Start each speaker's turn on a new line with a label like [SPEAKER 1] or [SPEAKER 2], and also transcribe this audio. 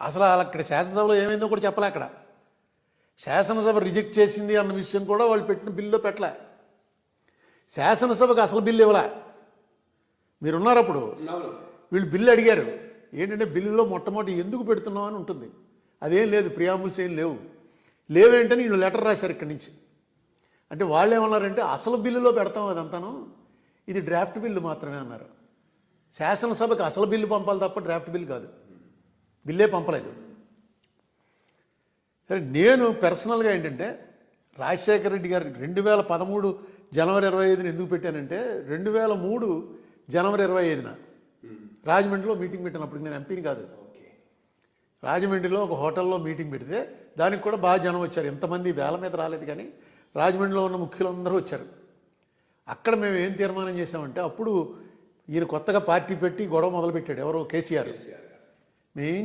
[SPEAKER 1] అసలు అక్కడ శాసనసభలో ఏమైందో కూడా చెప్పలే. అక్కడ శాసనసభ రిజెక్ట్ చేసింది అన్న విషయం కూడా వాళ్ళు పెట్టిన బిల్లులో పెట్టలే. శాసనసభకు అసలు బిల్లు ఇవ్వలే. మీరున్నారు అప్పుడు. వీళ్ళు బిల్లు అడిగారు. ఏంటంటే బిల్లులో మొట్టమొదటి ఎందుకు పెడుతున్నావు అని ఉంటుంది. అదేం లేదు, ప్రియాంబుల్స్ ఏం లేవేంటని వీళ్ళు లెటర్ రాశారు ఇక్కడి నుంచి. అంటే వాళ్ళు ఏమన్నారంటే అసలు బిల్లులో పెడతాం అదంతాను, ఇది డ్రాఫ్ట్ బిల్లు మాత్రమే అన్నారు. శాసనసభకు అసలు బిల్లు పంపాలి తప్ప డ్రాఫ్ట్ బిల్లు కాదు. బిల్లే పంపలేదు. సరే, నేను పర్సనల్గా ఏంటంటే రాజశేఖర రెడ్డి గారు 2013 జనవరి 25ని ఎందుకు పెట్టానంటే 2003 జనవరి 25న రాజమండ్రిలో మీటింగ్ పెట్టినప్పుడు నేను ఎంపీని కాదు. రాజమండ్రిలో ఒక హోటల్లో మీటింగ్ పెడితే దానికి కూడా బాగా జనం వచ్చారు. ఎంతమంది వేల మీద రాలేదు, కానీ రాజమండ్రిలో ఉన్న ముఖ్యులందరూ వచ్చారు. అక్కడ మేము ఏం తీర్మానం చేసామంటే, అప్పుడు ఈయన కొత్తగా పార్టీ పెట్టి గొడవ మొదలుపెట్టాడు ఎవరో కేసీఆర్. మేము